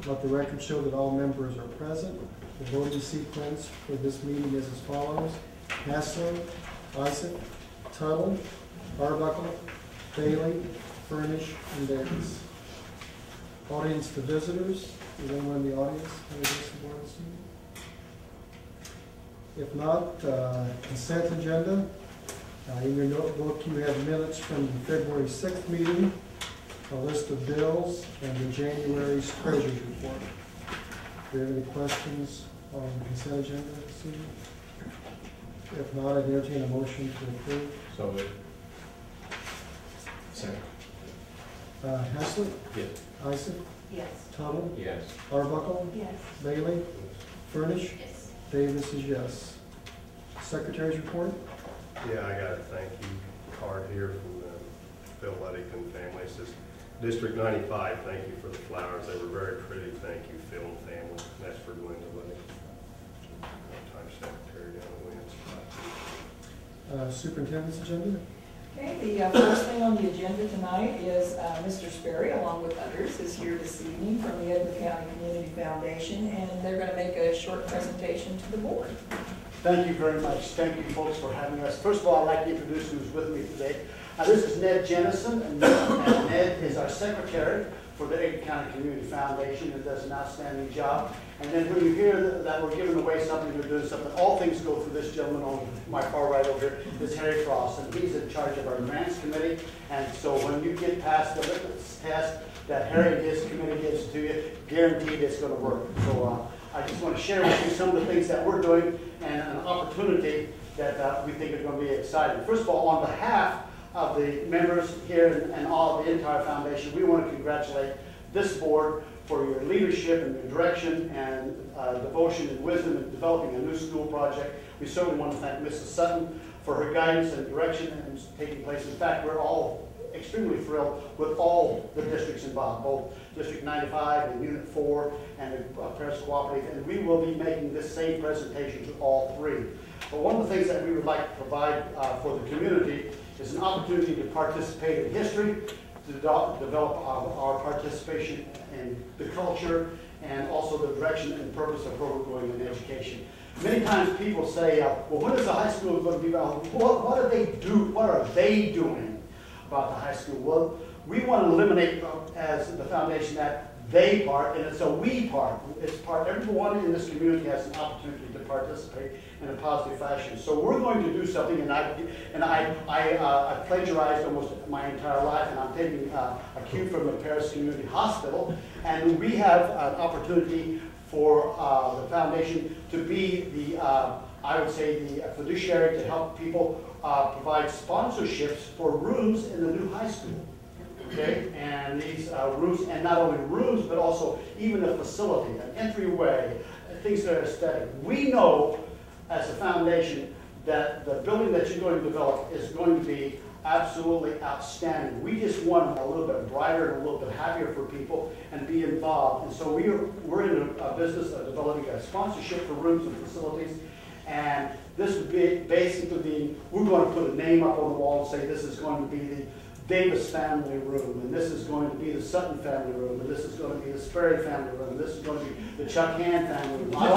Let the record show that all members are present. The voting sequence for this meeting is as follows: Hassler, Isaac, Tuttle, Arbuckle, Bailey, Furnish, and Davis. Audience to visitors. Is anyone in the audience who wishes to board this meeting? If not, consent agenda. In your notebook, you have minutes from the February 6th meeting, a list of bills, and the January's treasurer's report. Do you have any questions on the consent agenda this evening? If not, I'd entertain a motion to approve. So moved. Second. Haslett? Yes. Isaac? Yes. Tuttle? Yes. Arbuckle? Yes. Bailey? Furnish? Yes. Davis is yes. Secretary's report? Yeah, I got a thank you card here from Phil Luddick and family. It says, District 95, thank you for the flowers. They were very pretty. Thank you, Phil and family. And that's for Glenda Luddick, time secretary down in Williams. Superintendent's agenda? Okay, the first thing on the agenda tonight is Mr. Sperry, along with others, is here this evening from the Edmond County Community Foundation, and they're going to make a short presentation to the board. Thank you very much. Thank you, folks, for having us. First of all, I'd like to introduce who's with me today. This is Ned Jennison, and Ned is our secretary for the Edmond County Community Foundation and does an outstanding job. And then when you hear that we're giving away something or doing something, all things go through this gentleman on my far right over here, is Harry Frost, and he's in charge of our grants committee. And so when you get past the litmus test that Harry and his committee gives to you, guaranteed it's going to work. So I just want to share with you some of the things that we're doing and an opportunity that we think are going to be exciting. First of all, on behalf of the members here and all of the entire foundation, we want to congratulate this board for your leadership and your direction and devotion and wisdom in developing a new school project. We certainly want to thank Mrs. Sutton for her guidance and direction and taking place. In fact, we're all extremely thrilled with all the districts involved, both District 95 and Unit 4 and the Paris Cooperative, and we will be making this same presentation to all three. But one of the things that we would like to provide for the community is an opportunity to participate in history, to develop our participation in the culture, and also the direction and purpose of where we're going in education. Many times people say, well, when is the high school going to be around? What do they do? What are they doing about the high school? Well, we want to eliminate as the foundation that they part, and it's a we part. It's part, everyone in this community has an opportunity to participate in a positive fashion. So we're going to do something, and I plagiarized almost my entire life, and I'm taking a cue from the Paris Community Hospital, and we have an opportunity for the foundation to be the, I would say, the fiduciary to help people provide sponsorships for rooms in the new high school. Okay, and these rooms, and not only rooms, but also even a facility, an entryway, things that are aesthetic. We know as a foundation that the building that you're going to develop is going to be absolutely outstanding. We just want a little bit brighter and a little bit happier for people and be involved. And so we're in a business of developing a sponsorship for rooms and facilities. And this would be basically, we're going to put a name up on the wall and say this is going to be the Davis family room, and this is going to be the Sutton family room, and this is going to be the Sperry family room, and this is going to be the Chuck Hand family room. And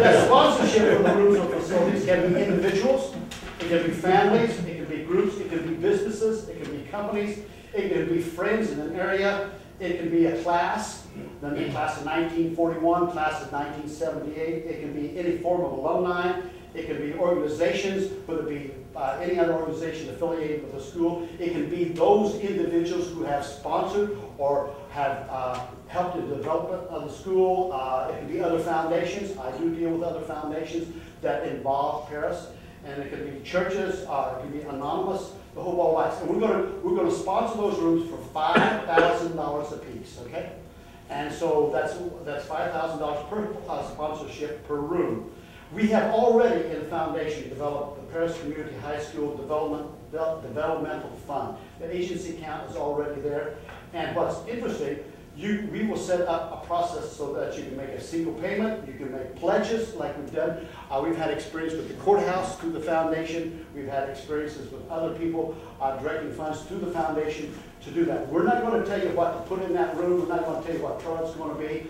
that sponsorship for the rooms or facilities can be individuals, it can be families, it can be groups, it can be businesses, it can be companies, it can be friends in an area, it can be a class. Then the class of 1941, class of 1978. It can be any form of alumni. It can be organizations, whether it be any other organization affiliated with a school. It can be those individuals who have sponsored or have helped in the development of the school. It can be other foundations. I do deal with other foundations that involve Paris. And it can be churches. It can be anonymous. The whole ball wax. And we're going to sponsor those rooms for $5,000 a piece. Okay. And so that's $5,000 per sponsorship per room. We have already in the foundation developed the Paris Community High School Developmental Fund. The agency account is already there. And what's interesting, we will set up a process so that you can make a single payment, you can make pledges like we've done. We've had experience with the courthouse through the foundation. We've had experiences with other people directing funds to the foundation to do that. We're not going to tell you what to put in that room. We're not going to tell you what it's going to be.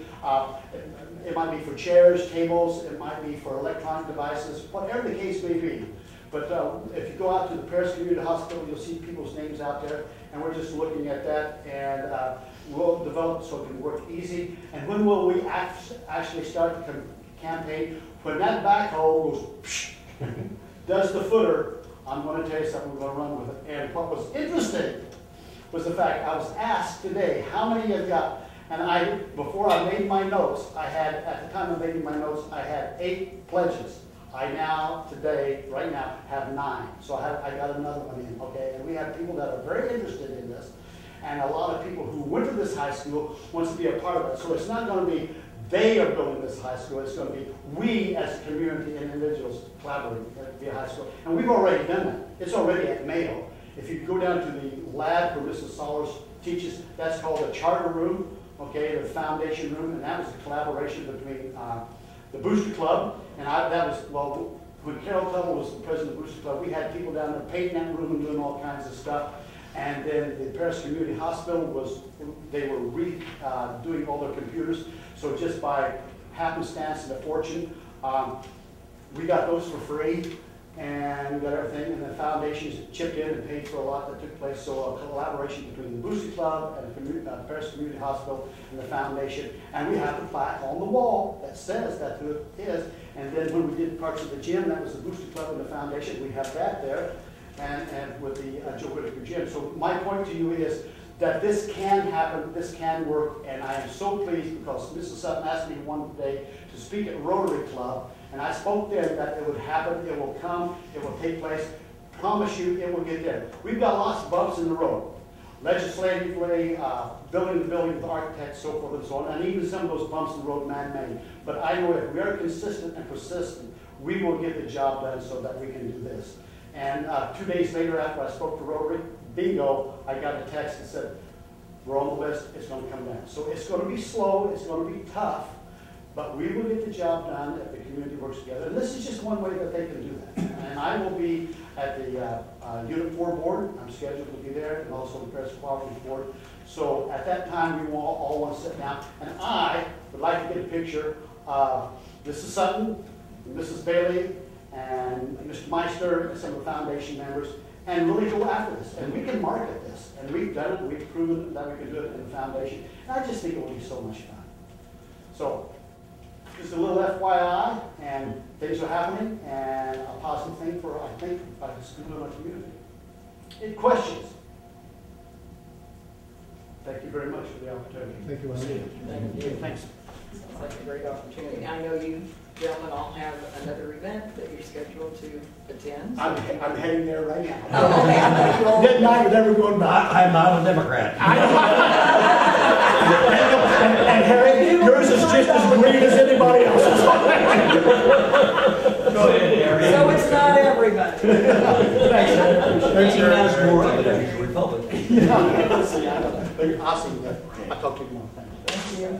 It might be for chairs, tables, it might be for electronic devices, whatever the case may be. But if you go out to the Paris Community Hospital, you'll see people's names out there, and we're just looking at that, and we'll develop it so it can work easy. And when will we actually start the campaign? When that backhoe goes, does the footer, I'm going to tell you something, we're going to run with it. And what was interesting was the fact I was asked today, how many have got, and before I made my notes, at the time of making my notes, I had 8 pledges. I now, today, right now, have 9. So I got another one in, okay? And we have people that are very interested in this, and a lot of people who went to this high school wants to be a part of it. So it's not going to be they are building this high school, it's going to be we as a community and individuals collaborating to be a high school. And we've already done that. It's already at Mayo. If you go down to the lab where Mrs. Sollers teaches, that's called the charter room, okay, the foundation room, and that was a collaboration between the Booster Club, and when Carol Tuttle was the president of the Booster Club, we had people down there painting that room and doing all kinds of stuff. And then the Paris Community Hospital they were doing all their computers. So just by happenstance and a fortune, we got those for free, and we got everything. And the foundations chipped in and paid for a lot that took place. So a collaboration between the Booster Club and the Paris Community Hospital and the foundation. And we have the plaque on the wall that says that's who it is. And then when we did parts of the gym, that was the Booster Club and the foundation. We have that there. And with the Joe Whitaker Gym. So my point to you is that this can happen, this can work, and I am so pleased because Mrs. Sutton asked me one day to speak at Rotary Club, and I spoke there that it would happen, it will come, it will take place. Promise you, it will get there. We've got lots of bumps in the road. Legislatively, building to building with architects, so forth and so on, and even some of those bumps in the road man-made. But I know if we are consistent and persistent, we will get the job done so that we can do this. And 2 days later, after I spoke to Rotary, bingo, I got a text that said, we're on the list, it's going to come down. So it's going to be slow, it's going to be tough, but we will get the job done if the community works together. And this is just one way that they can do that. And I will be at the Unit 4 board. I'm scheduled to be there, and also the Press Cooperative Board. So at that time, we will all want to sit down. And I would like to get a picture of Mrs. Sutton, Mrs. Bailey, and Mr. Meister, and some of the foundation members, and really go after this. And we can market this. And we've done it, we've proven that we can do it in the foundation. And I just think it will be so much fun. So, just a little FYI, and things are happening, and a positive thing for, I think, the school and our community. Any questions? Thank you very much for the opportunity. Thank you, Andy. Thank you. Thanks. Sounds like a great opportunity. I know you gentlemen all have another event that you're scheduled to attend. I'm heading there right now. Oh, okay. I thought you all- Didn't I with ever going back? I'm not a Democrat. And Harry, yours is just as green as anybody else's. Go ahead, Harry. So it's not everybody. Thanks, Harry. He has more of it as a Republican. I'll see you. I'll talk to you tomorrow. Thanks. Thank you.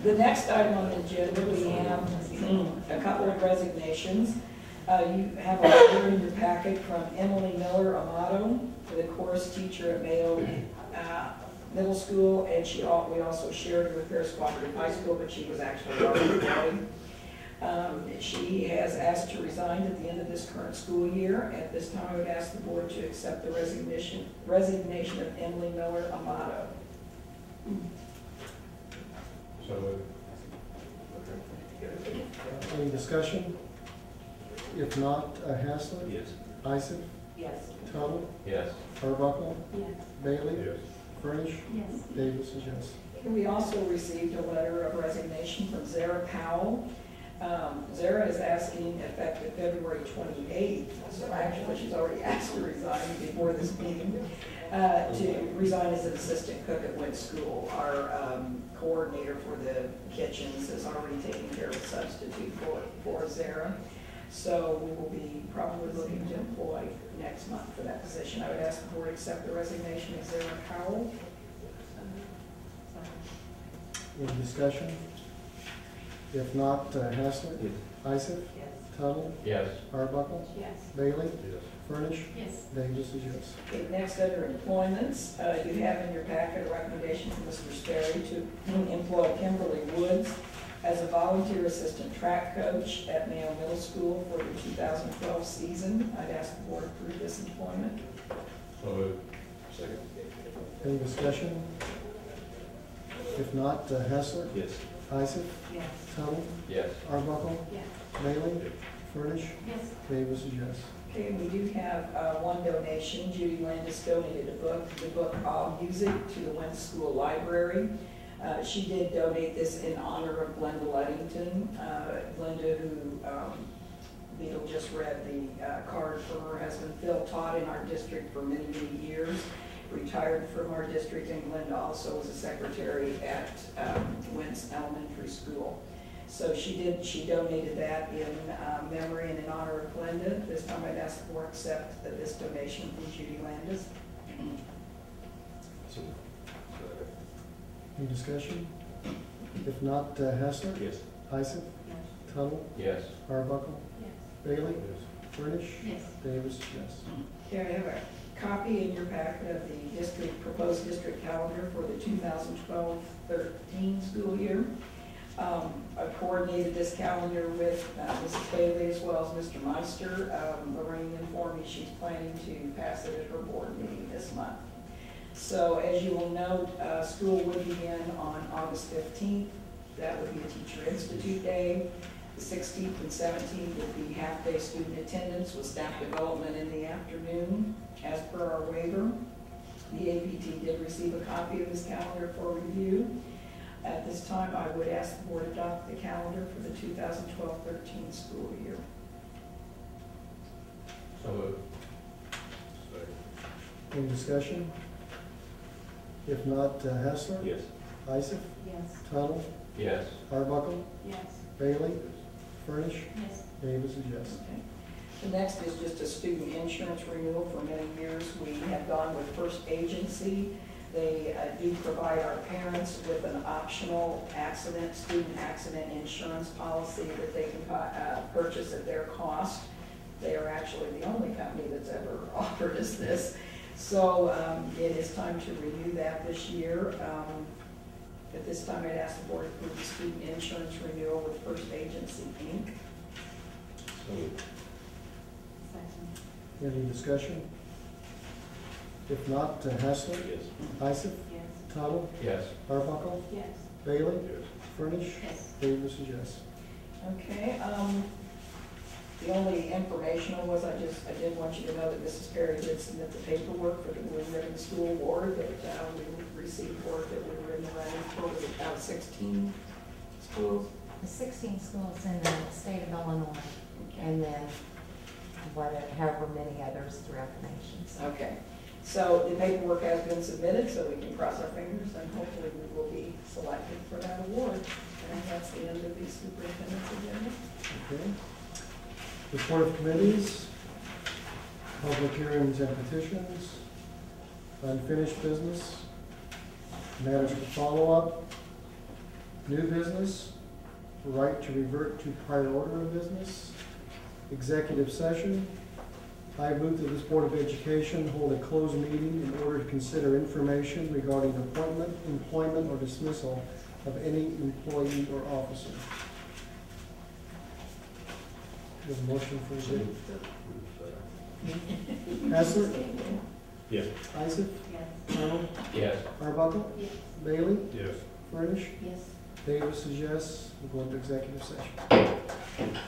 The next item on the agenda, we have a couple of resignations. You have a letter in your packet from Emily Miller Amato, the chorus teacher at Mayo Middle School, and we also shared her with Paris Cooperative High School, but she was actually already employed. She has asked to resign at the end of this current school year. At this time, I would ask the board to accept the resignation of Emily Miller Amato. So, Any discussion? If not, Haslett? Yes. Isaac? Yes. Tuttle? Yes. Arbuckle? Yes. Bailey? yes. Furnish? Yes. Davis is yes. We also received a letter of resignation from Zara Powell. Zara is asking effective February 28th, so actually she's already asked to resign before this meeting, to resign as an assistant cook at Wynn School. Our coordinator for the kitchens is already taking care of a substitute for Zara. So we will be probably looking to employ next month for that position. I would ask the board to accept the resignation of Sarah Cowell. Any discussion? If not, Haslett? Yes. Isaac? Yes. Tuttle? Yes. Arbuckle? Yes. Bailey? Yes. Furnish? Yes. Davis is yes. Okay, next, under employments, you have in your packet a recommendation from Mr. Sperry to employ Kimberly Woods as a volunteer assistant track coach at Mayo Middle School for the 2012 season. I'd ask the board to approve this employment. So moved. Second. Any discussion? If not, Haslett? Yes. Isaac? Yes. Tuttle? Yes. Arbuckle? Yes. Bailey? Furnish? Yes. Davis is yes. Okay, we do have one donation. Judy Landis donated the book I'll Use It, to the Wentz School Library. She did donate this in honor of Glenda Ludington. Glenda, who Beadle just read the card for her husband Phil, taught in our district for many, many years, retired from our district, and Glenda also was a secretary at Wentz Elementary School. So she donated that in memory and in honor of Glenda. This time I'd ask the board to accept this donation from Judy Landis. So moved. Second. Any discussion? If not, Haslett? Yes. Isaac? Yes. Tuttle? Yes. Arbuckle? Yes. Bailey? Yes. Furnish? Yes. Davis is yes. Okay, I have a copy in your packet of the proposed district calendar for the 2012-13 school year. I coordinated this calendar with Mrs. Bailey as well as Mr. Meister. Lorraine informed me she's planning to pass it at her board meeting this month. So as you will note, school would begin on August 15th. That would be a Teacher Institute Day. The 16th and 17th would be half-day student attendance with staff development in the afternoon, as per our waiver. The APT did receive a copy of this calendar for review. At this time, I would ask the board to adopt the calendar for the 2012-13 school year. So moved. Second. Any discussion? If not, Haslett? Yes. Isaac? Yes. Tuttle? Yes. Arbuckle? Yes. Bailey? Furnish? Yes. Davis is yes. Okay. The next is just a student insurance renewal. For many years, we have gone with First Agency. They do provide our parents with an optional student accident insurance policy that they can purchase at their cost. They are actually the only company that's ever offered us this. So it is time to renew that this year. At this time, I'd ask the board to approve the student insurance renewal with First Agency, Inc. So moved. Second. Any discussion? If not, Haslett? Yes. Isaac? Yes. Tuttle? Yes. Arbuckle? Yes. Bailey? Yes. Furnish? Yes. Davis is yes. Okay, the only informational was I did want you to know that Mrs. Perry did submit the paperwork for the Blue Ribbon School Award, that we received word that we were in the running for, was it out of 16 schools? The 16 schools in the state of Illinois, and then however many others throughout the nation. So Okay, so the paperwork has been submitted, so we can cross our fingers and hopefully we will be selected for that award. And that's the end of the superintendent's agenda. Okay. Report of committees, public hearings and petitions, unfinished business, matters for follow-up, new business, right to revert to prior order of business, executive session. I move that this Board of Education hold a closed meeting in order to consider information regarding appointment, employment, or dismissal of any employee or officer. There's a motion for executive. Haslett? Yes. Isaac? Yes. Arnold? Yes. Arbuckle? Yes. Bailey? Yes. Furnish? Yes. Davis is yes. We'll go into executive session.